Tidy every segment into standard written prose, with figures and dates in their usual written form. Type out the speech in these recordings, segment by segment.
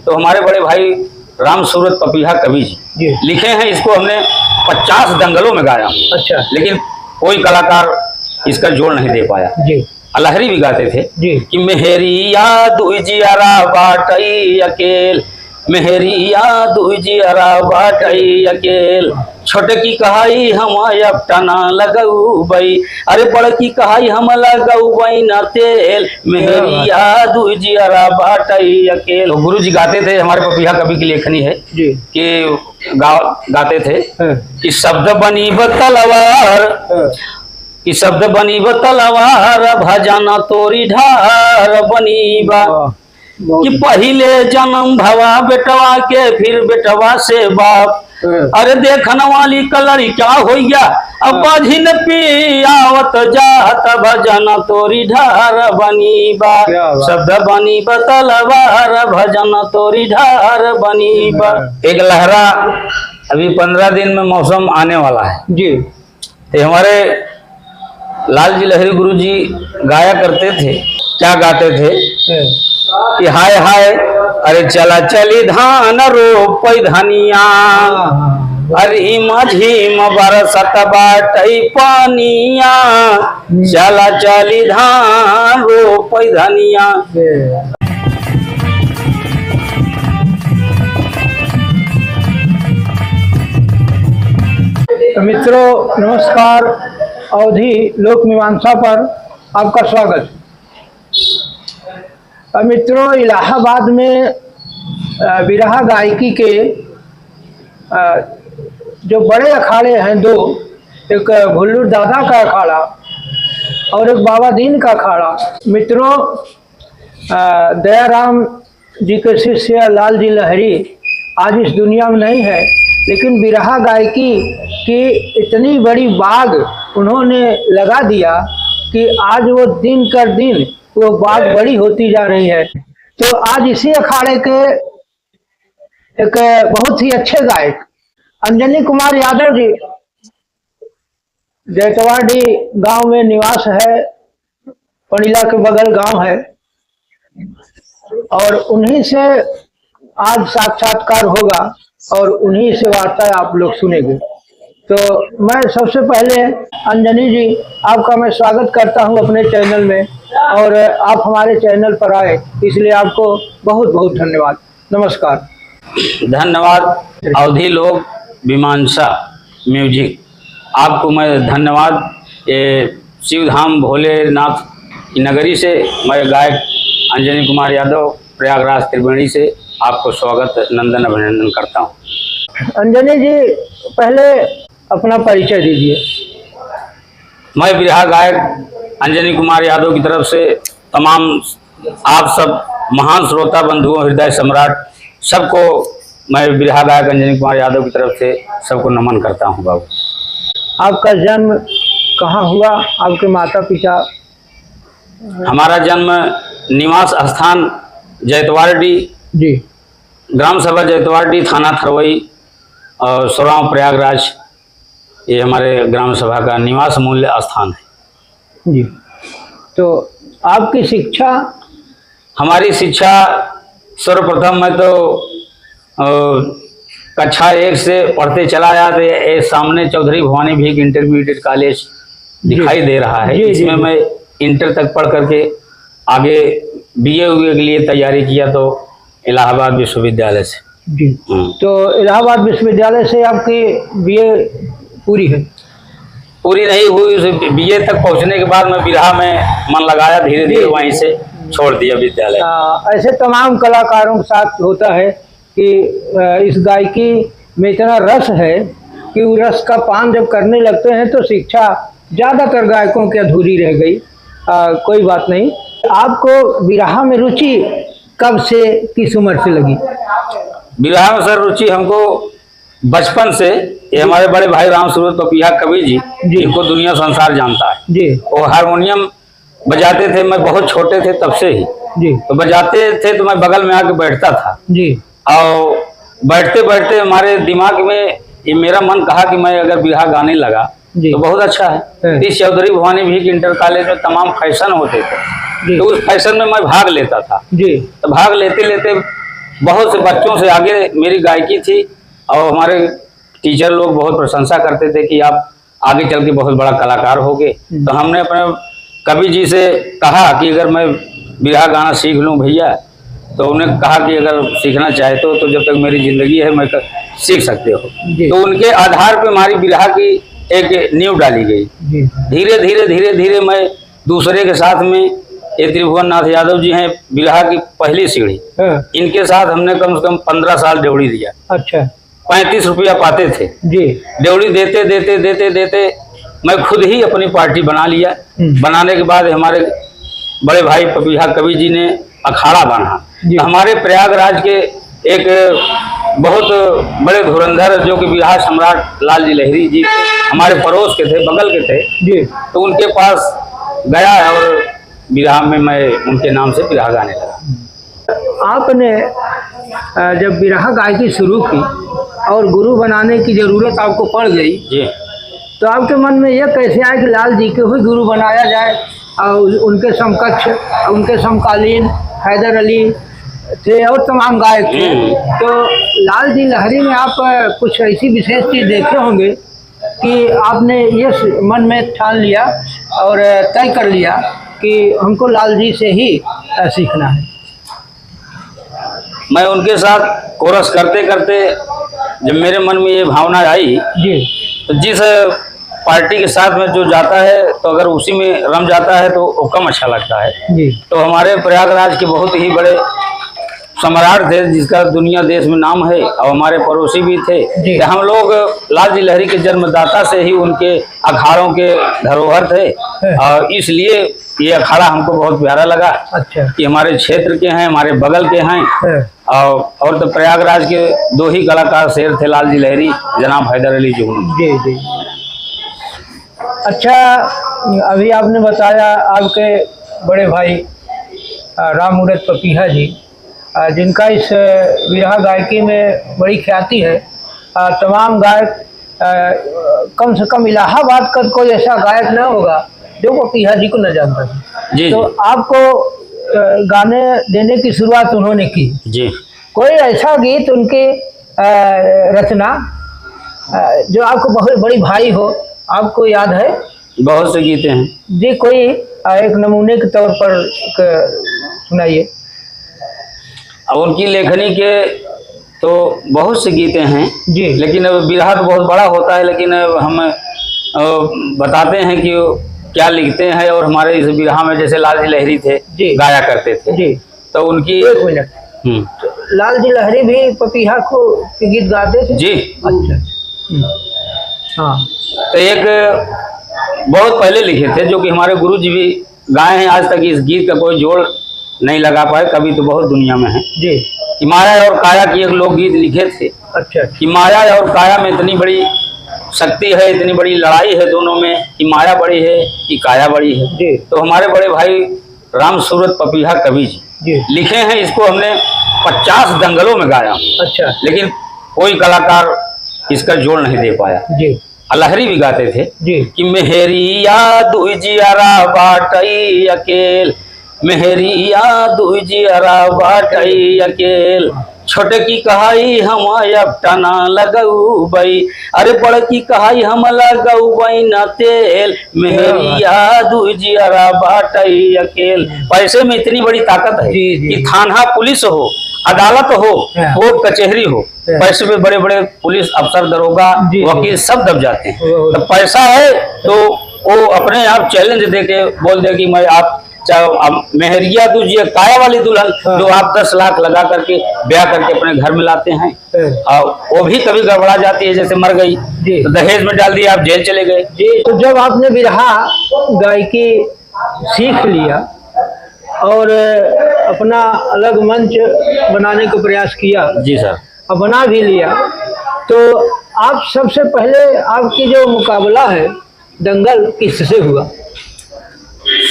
तो हमारे बड़े भाई राम सूरत पपीहा कवि जी लिखे हैं। इसको हमने 50 दंगलों में गाया। अच्छा। लेकिन कोई कलाकार इसका जोड़ नहीं दे पाया जी। लहरी भी गाते थे जी। कि मेहरी याद जियारा बाटई अकेल, मेहरी याद जियारा बाटई अकेल, छोटे की कहाई हम अब टना लगऊ बई, अरे बड़ की कहाई हम लगऊ बई ना तेल, मेहरी याद जियारा बाटई अकेल। गुरु जी गाते थे, हमारे पपीहा कवि की लेखनी है जी कि गाते थे कि शब्द बनी बतलवार, कि शब्द बनी बतलवार, भजना तोरी ढार बनी बा, कि पहले जन्म भवा बेटवा के फिर बेटवा से बाप, अरे देखन वाली कलरी क्या हो गया अब बधिन पियावत जात, भजना तोरी ढार बनी बा, शब्द बनी बतलवार, भजना तोरी ढार बनी बा। एक लहरा अभी 15 दिन में मौसम आने वाला है जी। तो हमारे लाल जी लहरी गुरु जी गाया करते थे। क्या गाते थे कि हाय हाय अरे चला चली धान रोप धनिया, अरे माझी बरसत बाटई पानिया, चला चली धान रोप धनिया। मित्रों नमस्कार, अवधि लोक मीमांसा पर आपका स्वागत। मित्रों, इलाहाबाद में बिरहा गायकी के जो बड़े अखाड़े हैं दो, एक भुल्लूर दादा का अखाड़ा और एक बाबा दीन का अखाड़ा। मित्रों, दयाराम जी के शिष्य लाल जी लहरी आज इस दुनिया में नहीं है, लेकिन बिरहा गायकी की इतनी बड़ी बाग उन्होंने लगा दिया कि आज वो दिन कर दिन वो बाग बड़ी होती जा रही है। तो आज इसी अखाड़े के एक बहुत ही अच्छे गायक अंजनी कुमार यादव जी, जैतवाड़ी गांव में निवास है, पणिला के बगल गांव है, और उन्हीं से आज साक्षात्कार होगा और उन्हीं से वार्ता आप लोग सुनेंगे। तो मैं सबसे पहले अंजनी जी आपका मैं स्वागत करता हूं अपने चैनल में, और आप हमारे चैनल पर आए इसलिए आपको बहुत बहुत धन्यवाद। नमस्कार। धन्यवाद अवधि लोक मीमांसा म्यूजिक, आपको मैं धन्यवाद। ये शिवधाम भोलेनाथ की नगरी से मैं गायक अंजनी कुमार यादव प्रयागराज त्रिवेणी से आपको स्वागत नंदन अभिनंदन करता हूँ। अंजनी जी पहले अपना परिचय दीजिए। मैं बिरहा गायक अंजनी कुमार यादव की तरफ से तमाम आप सब महान श्रोता बंधुओं, हृदय सम्राट सबको मैं बिरहा गायक अंजनी कुमार यादव की तरफ से सबको नमन करता हूँ। बाबू, आपका जन्म कहाँ हुआ? आपके माता पिता? हमारा जन्म निवास स्थान जैतवाड़ी जी, ग्राम सभा जैतवाड़ी, थाना थरवई और सोराव प्रयागराज, ये हमारे ग्राम सभा का निवास मूल्य स्थान है जी। तो आपकी शिक्षा? हमारी शिक्षा सर्वप्रथम मैं तो कक्षा 1 से पढ़ते चला आया। तो ये सामने चौधरी भवानी भी एक इंटरमीडिएट कॉलेज दिखाई दे रहा है, इसमें मैं इंटर तक पढ़ करके आगे बीए के लिए तैयारी किया, तो इलाहाबाद विश्वविद्यालय से। जी। तो इलाहाबाद विश्वविद्यालय से आपकी बीए पूरी है? पूरी नहीं हुई, बीए तक पहुंचने के बाद मैं बिरहा में मन लगाया, धीरे धीरे वहीं से छोड़ दिया विद्यालय। ऐसे तमाम कलाकारों के साथ होता है कि इस गायकी में इतना रस है कि उस रस का पान जब करने लगते हैं तो शिक्षा ज़्यादातर गायकों की अधूरी रह गई। कोई बात नहीं। आपको बिरहा में रुचि कब से, किस उम्र से लगी? बिरहा में सर रुचि हमको बचपन से, ये हमारे बड़े भाई राम सूरत पपीहा कवि जी, इनको दुनिया संसार जानता है जी। वो हारमोनियम बजाते थे, मैं बहुत छोटे थे तब से ही जी। तो बजाते थे तो मैं बगल में आके बैठता था जी। और बैठते बैठते हमारे दिमाग में ये मेरा मन कहा कि मैं अगर बिरहा गाने लगा तो बहुत अच्छा है। इस चौधरी भवानी भी इंटर कॉलेज में तमाम फैशन होते थे, तो उस फैशन में मैं भाग लेता था जी। तो भाग लेते लेते बहुत से बच्चों से आगे मेरी गायकी थी और हमारे टीचर लोग बहुत प्रशंसा करते थे कि आप आगे चल के बहुत बड़ा कलाकार होगे। तो हमने अपने कवि जी से कहा कि अगर मैं बिरहा गाना सीख लूं भैया, तो उन्हें कहा कि अगर सीखना चाहते हो तो जब तक मेरी ज़िंदगी है मैं सीख सकते हो। तो उनके आधार पर हमारी बिरहा की एक नींव डाली गई। धीरे धीरे धीरे धीरे मैं दूसरे के साथ में, ये त्रिभुवन नाथ यादव जी हैं बिरहा की पहली सीढ़ी, इनके साथ हमने कम से कम 15 साल ड्योढ़ी दिया। अच्छा। 35 रुपया पाते थे जी। ड्योढ़ी देते देते देते देते मैं खुद ही अपनी पार्टी बना लिया। बनाने के बाद हमारे बड़े भाई पपीहा कवि जी ने अखाड़ा बांधा। तो हमारे प्रयागराज के एक बहुत बड़े धुरंधर जो कि बिरहा सम्राट लाल जी लहरी जी हमारे पड़ोस के थे, बगल के थे जी, तो उनके पास गया और बिरहा में मैं उनके नाम से बिरहा गाने लगा। आपने जब बिरहा गायकी शुरू की और गुरु बनाने की जरूरत आपको पड़ गई जी, तो आपके मन में यह कैसे आया कि लाल जी को ही गुरु बनाया जाए? और उनके समकक्ष, उनके समकालीन हैदर अली थे और तमाम गायक थे, तो लाल जी लहरी में आप कुछ ऐसी विशेष चीज़ देखे होंगे कि आपने ये मन में ठान लिया और तय कर लिया कि हमको लाल जी से ही सीखना है। मैं उनके साथ कोरस करते करते जब मेरे मन में ये भावना आई जी, तो जिस पार्टी के साथ में जो जाता है तो अगर उसी में रम जाता है तो वो कम अच्छा लगता है जी। तो हमारे प्रयागराज के बहुत ही बड़े सम्राट थे जिसका दुनिया देश में नाम है और हमारे पड़ोसी भी थे। तो हम लोग लाल जी लहरी के जन्मदाता से ही उनके अखाड़ों के धरोहर थे और इसलिए ये अखाड़ा हमको बहुत प्यारा लगा। अच्छा। कि हमारे क्षेत्र के हैं, हमारे बगल के हैं और तो प्रयागराज के दो ही कलाकार शेर थे, लाल जी लहरी, जनाब हैदर अली जुगनू। जी जी। अच्छा, अभी आपने बताया आपके बड़े भाई राम मूरत पपीहा जी, जिनका इस बिरहा गायकी में बड़ी ख्याति है। तमाम गायक कम से कम इलाहाबाद का कोई ऐसा गायक न होगा जो पपीहा जी को न जानता था। जी, तो आपको गाने देने की शुरुआत उन्होंने की जी। कोई ऐसा गीत उनके रचना जो आपको बहुत बड़ी भाई हो, आपको याद है? बहुत से गीते हैं जी, कोई एक नमूने के तौर पर सुनाइए। अब उनकी लेखनी के तो बहुत से गीते हैं जी, लेकिन अब बिरहा तो बहुत बड़ा होता है, लेकिन हम बताते हैं कि क्या लिखते हैं। और हमारे इस बिरहा में जैसे लाल जी लहरी थे जी, गाया करते थे जी, तो उनकी एक मिनट, लाल जी लहरी भी पपीहा को गीत गाते थे जी? अच्छा। हाँ, तो एक बहुत पहले लिखे थे जो कि हमारे गुरु जी भी गाए हैं। आज तक इस गीत का कोई जोड़ नहीं लगा पाए, कभी तो बहुत दुनिया में है जी। कि माया और काया की एक लोकगीत लिखे थे। अच्छा। कि माया और काया में इतनी बड़ी शक्ति है, इतनी बड़ी लड़ाई है दोनों में कि माया बड़ी है कि काया बड़ी है जी। तो हमारे बड़े भाई राम सूरत पपीहा कवि जी लिखे हैं। इसको हमने 50 दंगलों में गाया। अच्छा। लेकिन कोई कलाकार इसका जोड़ नहीं दे पाया जी। लहरी भी गाते थे जी कि मेहरी याद जियारा बाटई अकेल, मेहरी याद जियारा बाटई अकेल, छोटे की कहाई हम अब टना लगऊ बई, अरे बड़ की कहाई हम लगऊ बई न तेल, मेहरी याद जियारा बाटई अकेल। पैसे में इतनी बड़ी ताकत है कि थाना पुलिस हो, अदालत हो, कोर्ट कचहरी हो, पैसे में बड़े बड़े पुलिस अफसर, दरोगा, वकील सब दब जाते हैं। तो पैसा है तो वो अपने आप चैलेंज देके बोल दे कि मैं आप चाहे मेहरिया दूजिए काया वाली दुल्हन जो आप 10 लाख लगा करके ब्याह करके अपने घर में लाते हैं, और वो भी कभी गड़बड़ा जाती है, जैसे मर गई तो दहेज में डाल दिया, आप जेल चले गए जी। तो जब आपने बिरहा गायकी सीख लिया और अपना अलग मंच बनाने का प्रयास किया जी सर, और बना भी लिया, तो आप सबसे पहले आपकी जो मुकाबला है दंगल किससे हुआ?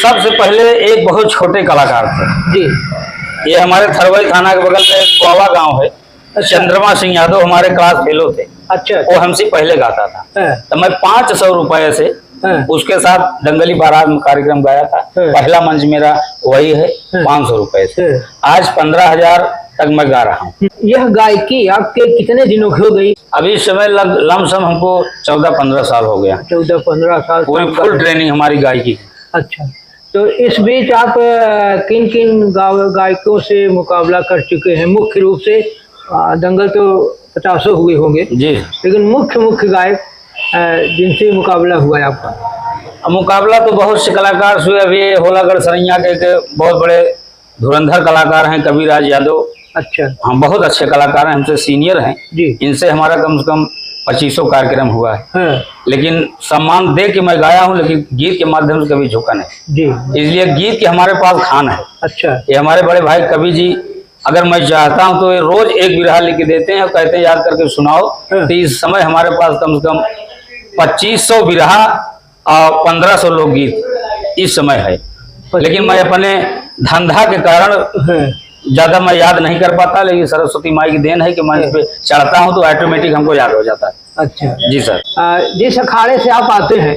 सबसे पहले एक बहुत छोटे कलाकार थे जी, ये हमारे थरवई थाना के बगल में कोवा गांव है। अच्छा। चंद्रमा सिंह यादव हमारे क्लास फेलो थे। अच्छा। वो हमसे पहले गाता था। तो मैं 500 रुपए से उसके साथ दंगली बारात में कार्यक्रम गाया था। पहला मंच मेरा वही है, 500 रुपए से। आज 15,000 तक मैं गा रहा हूँ। यह गायकी आपके कितने दिनों की हो गई? अभी इस समय लमसम हमको 14-15 साल हो गया। 14-15 साल पूरी फुल ट्रेनिंग हमारी गायकी। अच्छा, तो इस बीच आप किन किन गायकों से मुकाबला कर चुके हैं? मुख्य रूप से दंगल तो 50 हुए होंगे जी, लेकिन मुख्य गायक जिनसे मुकाबला हुआ है आपका? मुकाबला तो बहुत से कलाकार से हुए। अभी होलागढ़ सरैया के एक बहुत बड़े धुरंधर कलाकार हैं कविराज यादव। अच्छा, हम बहुत अच्छे कलाकार हैं, हमसे सीनियर हैं जी। इनसे हमारा कम से कम 2500 कार्यक्रम हुआ है। हाँ। लेकिन सम्मान दे के मैं गाया हूँ, लेकिन गीत के माध्यम से कभी झुका नहीं जी। इसलिए गीत के हमारे पास खान है। अच्छा, ये हमारे बड़े भाई कवि जी, अगर मैं चाहता हूँ तो ये रोज एक बिरहा लिख के देते हैं और कहते हैं याद करके सुनाओ। हाँ। तो इस समय हमारे पास कम से कम 2500 बिरहा और 1500 लोकगीत इस समय है। लेकिन मैं अपने धंधा के कारण हाँ। ज्यादा मैं याद नहीं कर पाता, लेकिन सरस्वती माई की देन है कि मैं इस पे चढ़ता हूँ तो ऑटोमेटिक हमको याद हो जाता है। अच्छा जी सर। जिस अखाड़े से आप आते हैं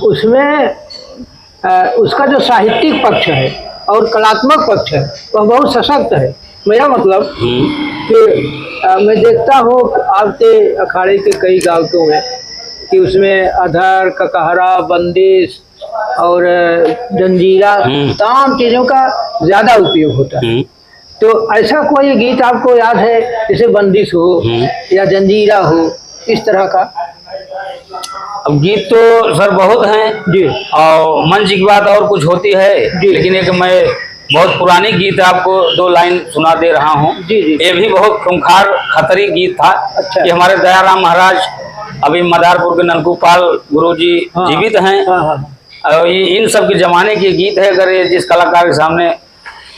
उसमें उसका जो साहित्यिक पक्ष है और कलात्मक पक्ष है वह बहुत सशक्त है। मेरा मतलब कि मैं देखता हूँ आपके अखाड़े के कई गायकों में कि उसमें अधर, ककहरा, बंदिश और जंजीरा तमाम चीज़ों का ज़्यादा उपयोग होता है। तो ऐसा कोई गीत आपको याद है जैसे बंदिश हो या जंजीरा हो, इस तरह का? अब गीत तो सर बहुत हैं जी, और मंच की बात और कुछ होती है जी। लेकिन एक मैं बहुत पुरानी गीत आपको 2 लाइन सुना दे रहा हूँ। जी जी। ये भी बहुत खूंखार खतरी गीत था। अच्छा। ये हमारे दयाराम महाराज अभी मदारपुर के नलकूपाल गुरुजी हाँ। जीवित हैं। हाँ हाँ। और इन सब के जमाने के गीत है। अगर ये जिस कलाकार के सामने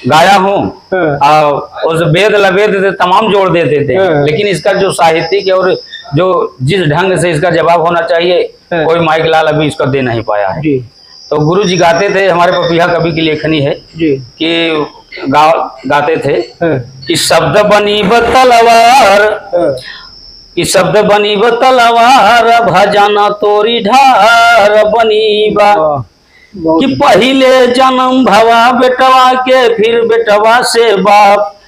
गाया हूँ और उस वेद लवेद तमाम जोड़ देते थे, लेकिन इसका जो साहित्यिक और जो जिस ढंग से इसका जवाब होना चाहिए कोई माइक लाल अभी इसका दे नहीं पाया है। जी। तो गुरु जी गाते थे, हमारे पपिया कवि की लेखनी है जी। कि गाते थे कि शब्द बनी तलवार, कि शब्द बनी तलवार भजना तोरी ढार बनी बा, कि पहले जन्म भवा बेटवा के फिर बेटवा से बाप।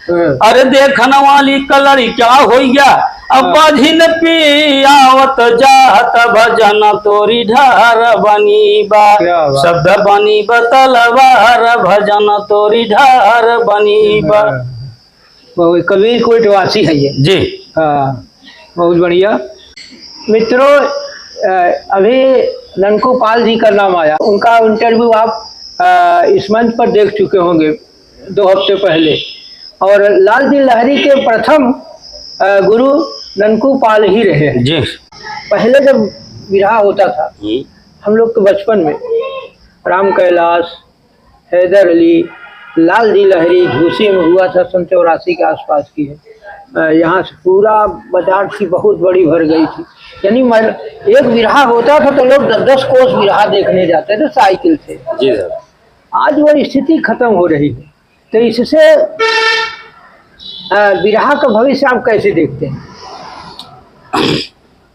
अरे देखने वाली कलर क्या हो गया अब बधिन पियावत जात भजन तोरी ढार बनी बा, शब्द बनी तलवार भजन तोरी ढार बनी बा। कबीर कोटवासी है ये। जी हाँ, बहुत बढ़िया। मित्रों अभी ननकूपाल जी का नाम आया, उनका इंटरव्यू आप इस मंच पर देख चुके होंगे 2 हफ्ते पहले। और लाल जी लहरी के प्रथम गुरु ननकूपाल ही रहे हैं। जी। पहले जब विरहा होता था हम लोग के बचपन में, राम कैलाश, हैदर अली, लाल जी लहरी झूसी में हुआ था, 84 के आसपास की है। यहाँ से पूरा बाजार की बहुत बड़ी भर गई थी। यानी एक विरहा होता था तो लोग 10 कोस विरहा देखने जाते थे साइकिल से। जी सर। आज वो स्थिति खत्म हो रही है, तो इससे विरहा का भविष्य आप कैसे देखते हैं?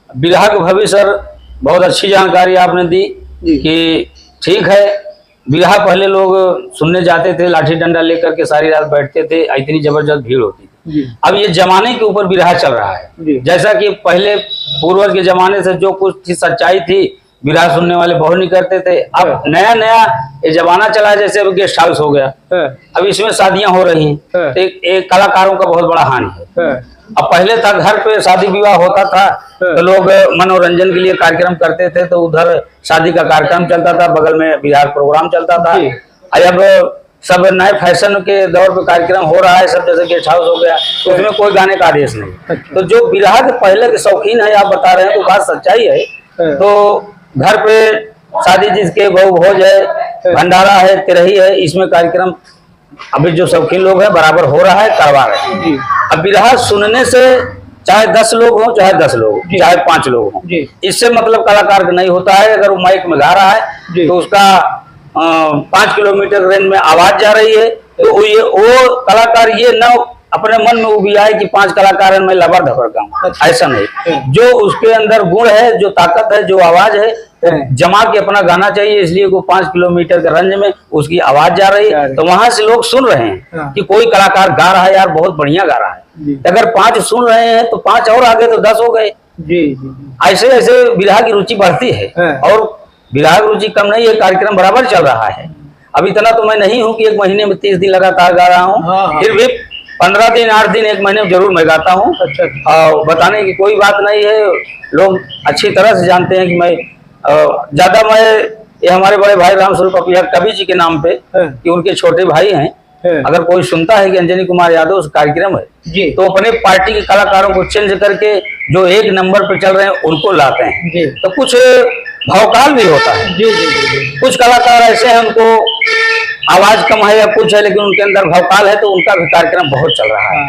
विरहा का भविष्य सर बहुत अच्छी जानकारी आपने दी कि ठीक है, विरहा पहले लोग सुनने जाते थे, लाठी डंडा लेकर के सारी रात बैठते थे, इतनी जबरदस्त भीड़ होती थी। अब ये जमाने के ऊपर विरहा चल रहा है। जैसा कि पहले पूर्वज के जमाने से जो कुछ थी सच्चाई थी, विरहा सुनने वाले बहुत नहीं करते थे। अब नया नया ये जमाना चला है, जैसे अब गेस्ट हाउस हो गया, अब इसमें शादियां हो रही हैं, तो एक कलाकारों का बहुत बड़ा हानि है। अब पहले था घर पे शादी विवाह होता था तो लोग मनोरंजन के लिए कार्यक्रम करते थे, तो उधर शादी का कार्यक्रम चलता था, बगल में बिहार प्रोग्राम चलता था। अब सब नए फैशन के दौर पे कार्यक्रम हो रहा है, सब जैसे गेस्ट हाउस हो गया, तो उसमें कोई गाने का आदेश नहीं। तो जो विरहा के पहले के शौकीन है, आप बता रहे हैं तो बात सच्चाई है। तो घर पे शादी जिसके बहु भोज है, भंडारा है, तिरही है, इसमें कार्यक्रम अभी जो शौकीन लोग हैं बराबर हो रहा है, करवा रहे हैं। अब विरहा सुनने से चाहे 10 लोग हों, चाहे 10 लोग, चाहे 5 लोग हों, इससे मतलब कलाकार का नहीं होता है। अगर वो माइक में गा रहा है तो उसका 5 किलोमीटर रेंज में आवाज जा रही है, तो वो कलाकार ये न अपने मन में उबियाए कि 5 कलाकार हैं मैं लबर धबर गाऊं। ऐसा नहीं, जो उसके अंदर गुण है, जो ताकत है, जो आवाज है, जमा के अपना गाना चाहिए, इसलिए वो 5 किलोमीटर के रेंज में उसकी आवाज जा रही है, तो वहां से लोग सुन रहे हैं कि कोई कलाकार गा रहा है यार, बहुत बढ़िया गा रहा है। अगर 5 सुन रहे हैं तो 5 और आगे तो 10 हो गए। ऐसे ऐसे विरहा की रुचि बढ़ती है, और विरहा की रुचि कम नहीं है, कार्यक्रम बराबर चल रहा है। अब इतना तो मैं नहीं हूँ कि 1 महीने में 30 दिन लगातार गा रहा हूँ, फिर भी 15 दिन 8 दिन 1 महीने में जरूर मैं गाता हूँ। और बताने की कोई बात नहीं है, लोग अच्छी तरह से जानते हैं कि मैं ज्यादा मैं ये हमारे बड़े भाई रामस्वरूप पपिया कवि जी के नाम पे, कि उनके छोटे भाई हैं, अगर कोई सुनता है कि अंजनी कुमार यादव उस कार्यक्रम है, तो अपने पार्टी के कलाकारों को चेंज करके जो 1 नंबर पर चल रहे हैं उनको लाते हैं। तो कुछ भावकाल भी होता है, कुछ कलाकार ऐसे हैं उनको आवाज कम है या कुछ है, लेकिन उनके अंदर भावकाल है, तो उनका भी कार्यक्रम बहुत चल रहा है।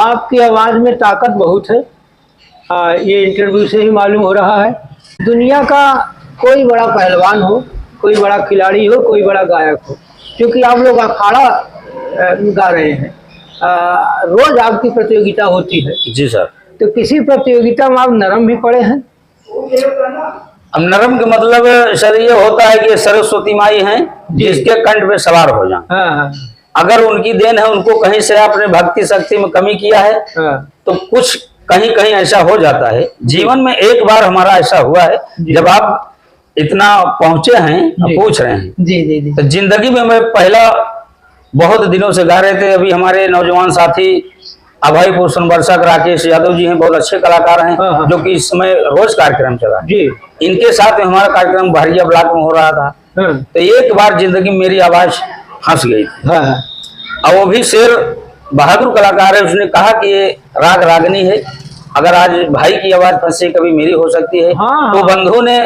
आपकी आवाज में ताकत बहुत है, ये इंटरव्यू से ही मालूम हो रहा है। दुनिया का कोई बड़ा पहलवान हो, कोई बड़ा खिलाड़ी हो, कोई बड़ा गायक हो, क्योंकि आप लोग अखाड़ा गा रहे हैं, रोज आपकी प्रतियोगिता होती है। जी सर। तो किसी प्रतियोगिता में आप नरम भी पड़े हैं? अब नरम का मतलब सर ये होता है कि सरस्वती माई हैं जिसके कंठ पे सवार हो जाए, अगर उनकी देन है, उनको कहीं से आपने भक्ति शक्ति में कमी किया है तो कुछ कहीं कहीं ऐसा हो जाता है। जीवन में एक बार हमारा ऐसा हुआ है, जब आप इतना पहुंचे हैं, पूछ रहे हैं, तो जिंदगी में मैं पहला बहुत दिनों से गा रहे थे। अभी हमारे नौजवान साथी अभय भूषण वर्षक राकेश यादव जी हैं, बहुत अच्छे कलाकार हैं, जो कि इस समय रोज कार्यक्रम चला जी। इनके साथ में हमारा कार्यक्रम बहरिया ब्लॉक में हो रहा था, तो एक बार जिंदगी में मेरी आवाज फंस गई थी। और वो भी शेर बहादुर कलाकार है, उसने कहा कि ये राग रागनी है, अगर आज भाई की आवाज फंसे कभी मेरी हो सकती है। तो बंधु ने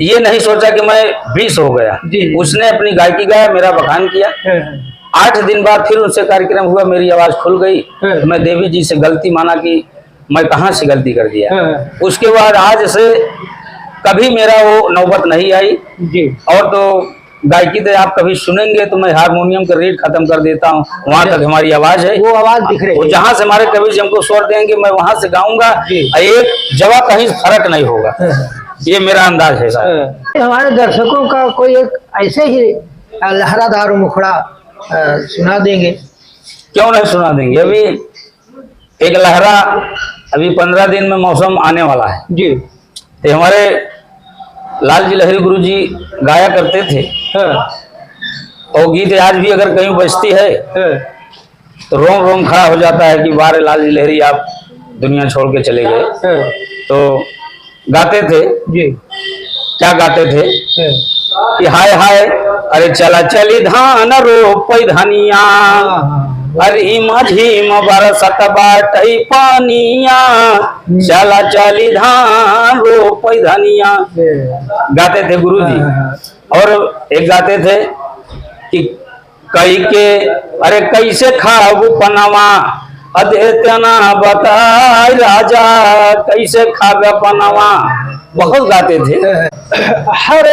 ये नहीं सोचा कि मैं 20 हो गया, उसने अपनी गायकी गाया, मेरा बखान किया। 8 दिन बाद फिर उससे कार्यक्रम हुआ, मेरी आवाज खुल गई। मैं देवी जी से गलती माना कि मैं कहाँ से गलती कर दिया। उसके बाद आज से कभी मेरा वो नौबत नहीं आई जी। और तो गायकी तो आप कभी सुनेंगे तो मैं हारमोनियम का रेट खत्म कर देता हूँ, वहां तक हमारी आवाज है, वो आवाज दिख रही है। जहाँ से हमारे कवि जी हमको स्वर देंगे मैं वहां से गाऊंगा, एक जगह कहीं फर्क नहीं होगा, ये मेरा अंदाज है साहब। हमारे दर्शकों का कोई एक ऐसे ही लहरादार मुखड़ा सुना देंगे? क्यों नहीं सुना देंगे। अभी एक लहरा, अभी 15 दिन में मौसम आने वाला है जी। तो हमारे लाल जी लहरी गुरु जी गाया करते थे, और गीत आज भी अगर कहीं बजती है तो रोम रोम खड़ा हो जाता है कि वारे लाल जी लहरी आप दुनिया छोड़ के चले गए। तो गाते थे जी, क्या गाते थे कि हाय हाय अरे चला चली धान रोप धनिया, अरे माझी बरसत बाटई पानिया, चला चली धान रोप धनिया, गाते थे गुरु जी। और एक गाते थे कि कई के अरे कैसे खाऊ पनावा, अदेतना बताए राजा कैसे खावे पनावा, बहुत गाते थे। हर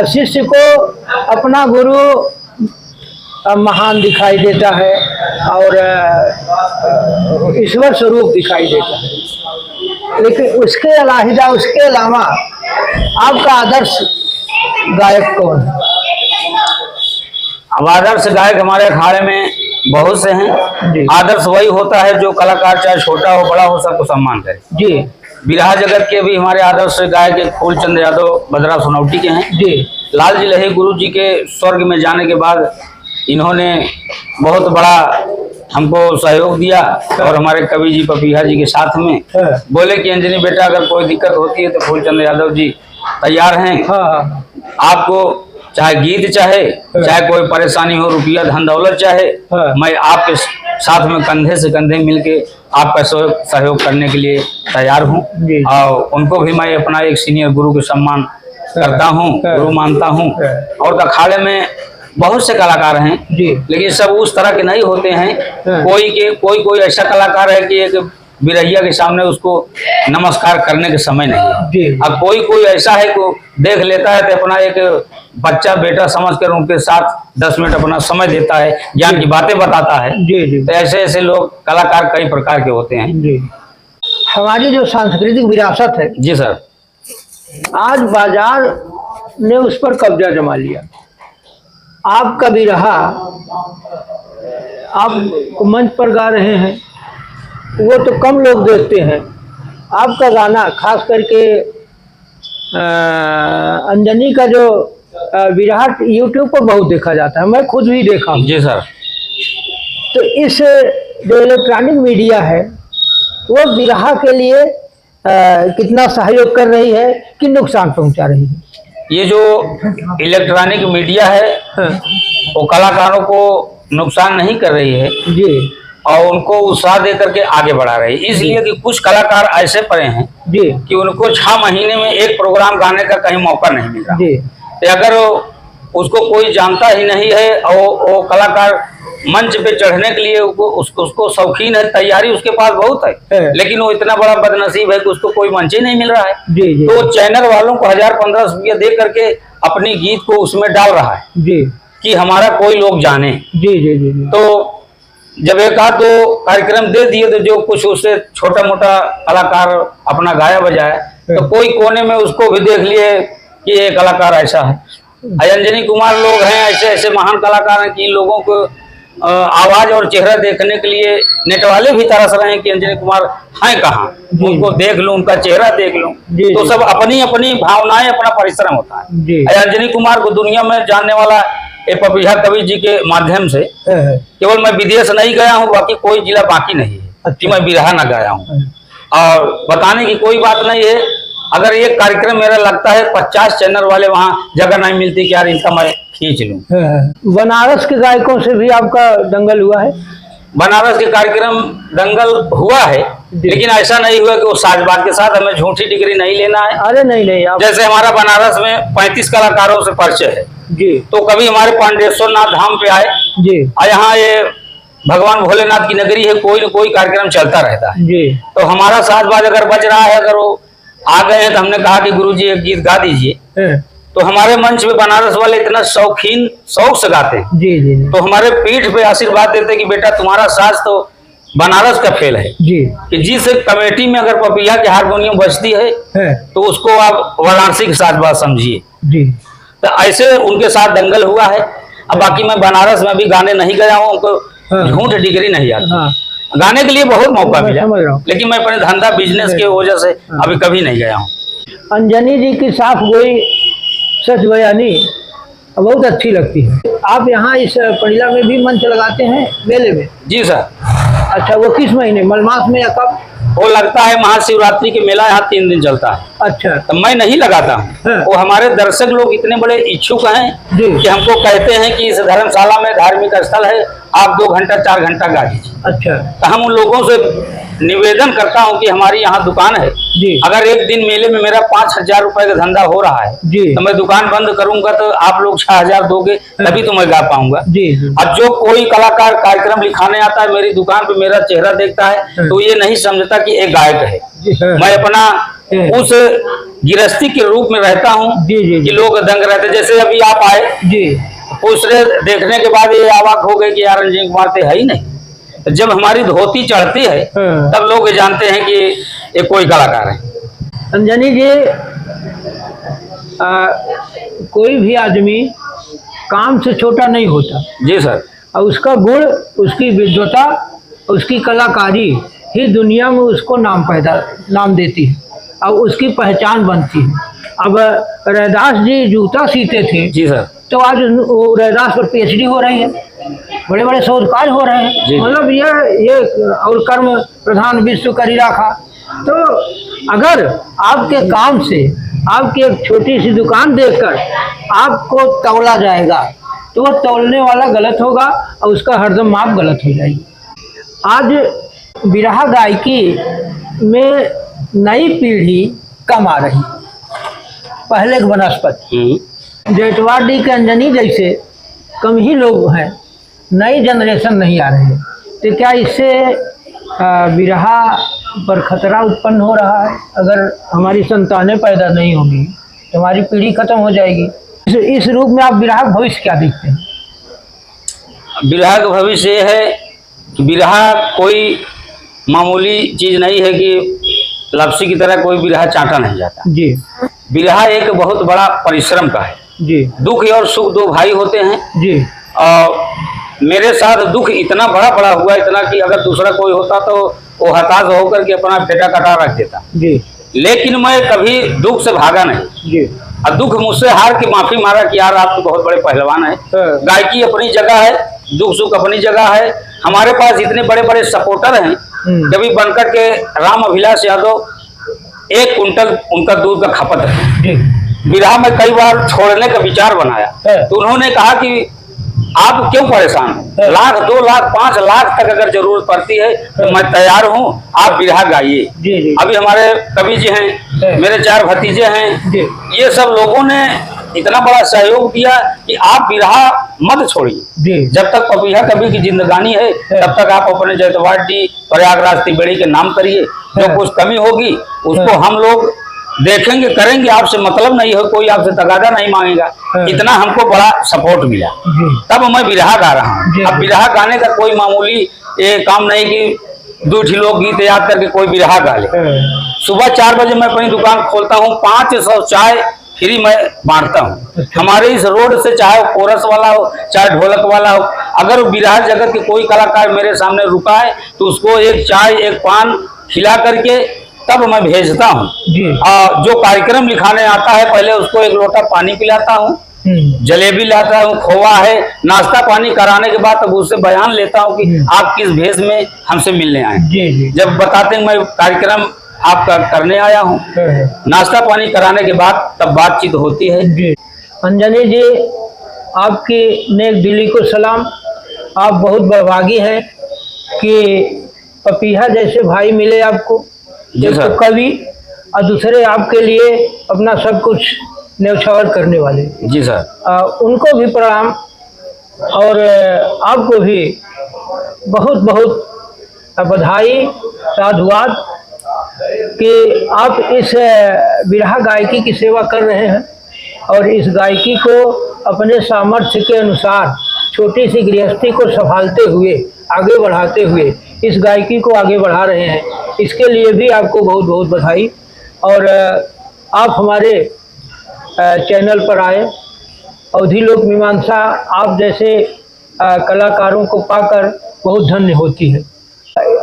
शिष्य को अपना गुरु महान दिखाई देता है और ईश्वर स्वरूप दिखाई देता है, लेकिन उसके अलावा उसके अलावा आपका आदर्श गायक कौन है? अब आदर्श गायक हमारे अखाड़े में बहुत से हैं। आदर्श वही होता है जो कलाकार चाहे छोटा हो बड़ा हो सबको सम्मान करे जी। बिरहा जगत के भी हमारे आदर्श गायक फूलचंद यादव बदरा सोनौटी के हैं जी। लाल जी लहरी गुरु जी के स्वर्ग में जाने के बाद इन्होंने बहुत बड़ा हमको सहयोग दिया, और हमारे कवि जी पपीहा जी के साथ में बोले कि अंजनी बेटा अगर कोई दिक्कत होती है तो फूलचंद यादव जी तैयार हैं, आपको चाहे गीत चाहे कोई परेशानी हो, रुपया धन दौलत चाहे, मैं आपके साथ में कंधे से कंधे मिलके आपका सहयोग करने के लिए तैयार हूँ। और उनको भी मैं अपना एक सीनियर गुरु के सम्मान करता हूँ, गुरु मानता हूँ। और अखाड़े में बहुत से कलाकार हैं जी, लेकिन सब उस तरह के नहीं होते हैं। कोई ऐसा कलाकार है कि एक बिरहिया के सामने उसको नमस्कार करने के समय नहीं है। अब कोई ऐसा है को देख लेता है तो अपना एक बच्चा बेटा समझ कर उनके साथ 10 मिनट अपना समय देता है, ज्ञान की बातें बताता है जी। तो ऐसे लोग कलाकार कई प्रकार के होते हैं जी। हमारी जो सांस्कृतिक विरासत है जी सर, आज बाजार ने उस पर कब्जा जमा लिया। आपका बिरहा आप मंच पर गा रहे हैं, वो तो कम लोग देखते हैं। आपका गाना खास करके अंजनी का जो बिरहा यूट्यूब पर बहुत देखा जाता है, मैं खुद भी देखा हूँ। जी सर। तो इस जो इलेक्ट्रॉनिक मीडिया है वो बिरहा के लिए कितना सहयोग कर रही है कि नुकसान पहुंचा रही है? ये जो इलेक्ट्रॉनिक मीडिया है वो कलाकारों को नुकसान नहीं कर रही है जी, और उनको उत्साह दे करके आगे बढ़ा रही है। इसलिए कि कुछ कलाकार ऐसे पड़े हैं जी कि उनको 6 महीने में एक प्रोग्राम गाने का कहीं मौका नहीं मिल रहा। जी, तो अगर उसको कोई जानता ही नहीं है और वो कलाकार मंच पे चढ़ने के लिए उसको शौकीन है, तैयारी उसके पास बहुत है, लेकिन वो इतना बड़ा बदनसीब है कि उसको कोई मंच ही नहीं मिल रहा है। जी जी, तो चैनल वालों को 1000-1500 रुपया दे करके अपनी गीत को उसमें डाल रहा है जी कि हमारा कोई लोग जाने। जी जी जी जी। तो जब एक आध दो कार्यक्रम दे दिए तो जो कुछ उससे छोटा मोटा कलाकार अपना गाया बजाया, तो कोई कोने में उसको भी देख लिए कि ये कलाकार ऐसा है। अंजनी कुमार लोग हैं, ऐसे ऐसे महान कलाकार हैं कि इन लोगों को आवाज और चेहरा देखने के लिए नेट वाले भी तरस रहे हैं कि अंजनी कुमार हैं कहाँ, उनको देख लूं, उनका चेहरा देख लूं। तो सब अपनी अपनी भावनाएं, अपना परिश्रम होता है। अंजनी कुमार को दुनिया में जानने वाला ये पपीहा कवि जी के माध्यम से केवल मैं विदेश नहीं गया हूँ, बाकी कोई जिला बाकी नहीं है कि मैं बिरहा न गाया हूँ। और बताने की कोई बात नहीं है, अगर ये कार्यक्रम मेरा लगता है 50 चैनल वाले वहाँ जगह नहीं मिलती कि यार इनका मैं खींच लूं। बनारस के गायकों से भी आपका दंगल हुआ है? बनारस के कार्यक्रम दंगल हुआ है, लेकिन ऐसा नहीं हुआ कि वो साजबाज के साथ हमें झूठी डिग्री नहीं लेना है। अरे नहीं नहीं, आप जैसे हमारा बनारस में 35 कलाकारों से परिचय है जी, तो कभी हमारे पांडेश्वर नाथ धाम पे आए जी और यहाँ ये भगवान भोलेनाथ की नगरी है, कोई न कोई कार्यक्रम चलता रहता है। जी, तो हमारा साजबाज अगर बज रहा है, अगर वो आ गए हैं तो हमने कहा कि गुरुजी एक गीत गा दीजिए, तो हमारे मंच में बनारस वाले इतना शौकीन शौक से गाते हैं। जी जी, तो हमारे पीठ पे आशीर्वाद देते कि बेटा तुम्हारा साज तो बनारस का फेल है जी कि जिस कमेटी में अगर पपिया की हारमोनियम बजती है तो उसको आप वाराणसी के साजबाज समझिए। जी। तो ऐसे उनके साथ दंगल हुआ है। अब बाकी मैं बनारस में भी गाने नहीं गया हूँ, उनको झूठ डिग्री नहीं आती। हाँ, गाने के लिए बहुत मौका मिला, समझ रहा हूँ। लेकिन मैं अपने धंधा बिजनेस के वजह से अभी कभी नहीं गया हूँ। अंजनी जी की साफ गोई, सच बयानी बहुत अच्छी लगती है। आप यहाँ इस परिला में भी मंच लगाते हैं मेले में? जी सर। अच्छा, वो किस महीने, मलमास में या कब? वो लगता है महाशिवरात्रि के मेला यहाँ 3 दिन चलता है। अच्छा, तो मैं नहीं लगाता हूँ, वो हमारे दर्शक लोग इतने बड़े इच्छुक हैं कि हमको कहते हैं कि इस धर्मशाला में धार्मिक स्थल है, आप 2 घंटा 4 घंटा गा दीजिए। अच्छा, तो हम उन लोगों से निवेदन करता हूँ कि हमारी यहाँ दुकान है जी, अगर एक दिन मेले में मेरा 5000 रुपए का धंधा हो रहा है जी, तो मैं दुकान बंद करूंगा तो आप लोग 6000 दोगे तभी तो मैं गा पाऊंगा। जी, जी, अब जो कोई कलाकार कार्यक्रम लिखाने आता है मेरी दुकान पे, मेरा चेहरा देखता है तो ये नहीं समझता कि एक गायक है। जी, मैं अपना उस गिरस्ती के रूप में रहता हूँ जी, जी, कि लोग दंग रहते। जैसे अभी आप आए, जी, दूसरे देखने के बाद ये अवाक हो गए कि यार अंजनी कुमार तो है ही नहीं। तो जब हमारी धोती चढ़ती है तब लोग जानते हैं कि ये कोई कलाकार है। अंजनी जी, कोई भी आदमी काम से छोटा नहीं होता। जी सर। और उसका गुण, उसकी विद्वता, उसकी कलाकारी ही दुनिया में उसको नाम देती है और उसकी पहचान बनती है। अब रैदास जी जूता सीते थे, जी सर, तो आज रैदास पर PhD हो रही है, बड़े बड़े शोधकार हो रहे हैं। मतलब ये और कर्म प्रधान विश्व करी राखा। तो अगर आपके काम से, आपकी एक छोटी सी दुकान देखकर आपको तौला जाएगा तो वह तौलने वाला गलत होगा और उसका हरदम माप गलत हो जाएगी। आज बिरहा गायकी में नई पीढ़ी कम आ रही, पहले के बनस्पत जेठवाडी के अंजनी जैसे कम ही लोग हैं, नई जनरेशन नहीं आ रही है। तो क्या इससे बिरहा पर खतरा उत्पन्न हो रहा है? अगर हमारी संतानें पैदा नहीं होगी तो हमारी पीढ़ी खत्म हो जाएगी। इस रूप में आप बिरहा का भविष्य क्या देखते हैं? बिरहा का भविष्य ये है कि बिरहा कोई मामूली चीज़ नहीं है कि लपसी की तरह कोई बिरहा चाटा नहीं जाता। जी, बिरहा एक बहुत बड़ा परिश्रम का है जी दुख और सुख दो भाई होते हैं। जी और मेरे साथ दुख इतना बड़ा बड़ा हुआ, इतना कि अगर दूसरा कोई होता तो वो हताश होकर के अपना फेटा कटा रख देता, जी लेकिन मैं कभी दुख से भागा नहीं। जी और दुख मुझसे हार के माफी मारा कि यार आप तो बहुत बड़े पहलवान हैं। गायकी अपनी जगह है, दुख सुख अपनी जगह है। हमारे पास इतने बड़े बड़े सपोर्टर हैं, कभी बनकर के राम अभिलाष यादव 1 कुंटल उनका दूध का खपत है। जी बिरहा में कई बार छोड़ने का विचार बनाया तो उन्होंने कहा कि आप क्यों परेशान हो, 1 लाख 2 लाख 5 लाख तक अगर जरूरत पड़ती है तो मैं तैयार हूँ, आप बिरहा गाइए। जी जी अभी हमारे कवि जी हैं, मेरे 4 भतीजे हैं, जी ये सब लोगों ने इतना बड़ा सहयोग दिया कि आप बिरहा मत छोड़िए। जी जब तक पपीहा कवि की जिंदगानी है तब तक आप अपने जैतवाड़ी प्रयागराज तिबेड़ी के नाम करिए। जो कुछ कमी होगी उसको हम लोग देखेंगे, करेंगे। आपसे मतलब नहीं है, कोई आपसे तगादा नहीं मांगेगा। इतना हमको बड़ा सपोर्ट मिला, तब मैं बिरहा गा रहा हूँ। अब बिरहा गाने का कोई मामूली ये काम नहीं कि 2 लोग गीत याद करके कोई बिरहा गा ले। सुबह 4 बजे मैं अपनी दुकान खोलता हूँ, 500 चाय फ्री मैं बांटता हूँ। हमारे इस रोड से चाहे कोरस वाला हो चाहे ढोलक वाला हो, अगर बिरहा जगत के कोई कलाकार मेरे सामने रुका है तो उसको 1 चाय 1 पान खिला करके तब मैं भेजता हूँ। जो कार्यक्रम लिखाने आता है पहले उसको 1 लोटा पानी पिलाता हूँ, जलेबी लाता हूँ, खोवा है, नाश्ता पानी कराने के बाद तब उससे बयान लेता हूँ कि आप किस भेष में हमसे मिलने आए। जब बताते हैं मैं कार्यक्रम आपका करने आया हूँ, नाश्ता पानी कराने के बाद तब बातचीत होती है। अंजनी जी, आपकी नेक दिली को सलाम। आप बहुत बड़भागी हैं कि पपीहा जैसे भाई मिले आपको, एक तो कवि और दूसरे आपके लिए अपना सब कुछ न्यौछावर करने वाले। जी सर। उनको भी प्रणाम और आपको भी बहुत बहुत बधाई, साधुवाद कि आप इस बिरहा गायकी की सेवा कर रहे हैं और इस गायकी को अपने सामर्थ्य के अनुसार छोटी सी गृहस्थी को संभालते हुए आगे बढ़ाते हुए इस गायकी को आगे बढ़ा रहे हैं। इसके लिए भी आपको बहुत बहुत बधाई। और आप हमारे चैनल पर आए, अवधी लोक मीमांसा आप जैसे कलाकारों को पाकर बहुत धन्य होती है।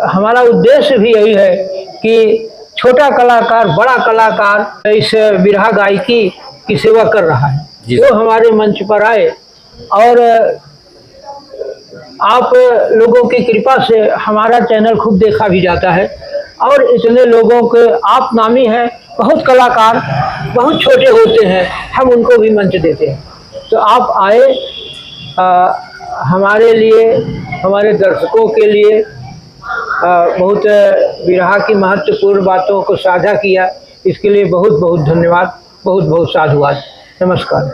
हमारा उद्देश्य भी यही है कि छोटा कलाकार बड़ा कलाकार इस बिरहा गायकी की सेवा कर रहा है, वो हमारे मंच पर आए और आप लोगों की कृपा से हमारा चैनल खूब देखा भी जाता है और इतने लोगों के आप नामी हैं। बहुत कलाकार बहुत छोटे होते हैं, हम उनको भी मंच देते हैं। तो आप आए, हमारे लिए हमारे दर्शकों के लिए बहुत बिरहा की महत्वपूर्ण बातों को साझा किया, इसके लिए बहुत बहुत धन्यवाद, बहुत बहुत साधुवाद। नमस्कार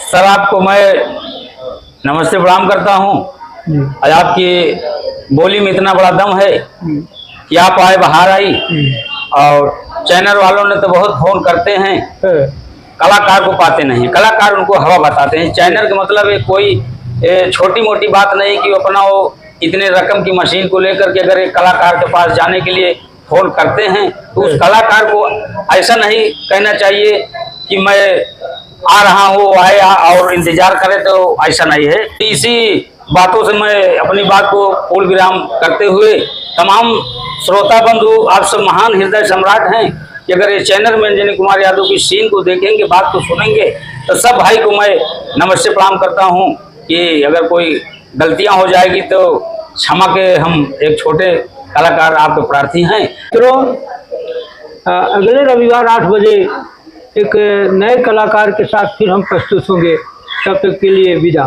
सर, आपको मैं नमस्ते प्रणाम करता हूँ। आज आपकी बोली में इतना बड़ा दम है कि आप आए, बाहर आई। और चैनल वालों ने तो बहुत फोन करते हैं, कलाकार को पाते नहीं, कलाकार उनको हवा बताते हैं। चैनल का मतलब है कोई छोटी मोटी बात नहीं कि अपना वो इतने रकम की मशीन को लेकर के अगर एक कलाकार के पास जाने के लिए फोन करते हैं तो उस कलाकार को ऐसा नहीं कहना चाहिए कि मैं आ रहा हूँ आए और इंतजार करे, तो ऐसा नहीं है। इसी बातों से मैं अपनी बात को पूर्ण विराम करते हुए तमाम श्रोता बंधु, आप सब महान हृदय सम्राट हैं कि अगर इस चैनल में अंजनी कुमार यादव की सीन को देखेंगे, बात को सुनेंगे, तो सब भाई को मैं नमस्ते प्रणाम करता हूं कि अगर कोई गलतियां हो जाएगी तो क्षमा के, हम एक छोटे कलाकार आपके प्रार्थी हैं। तो अगले रविवार 8 बजे एक नए कलाकार के साथ फिर हम प्रस्तुत होंगे। तब तक के लिए विदा।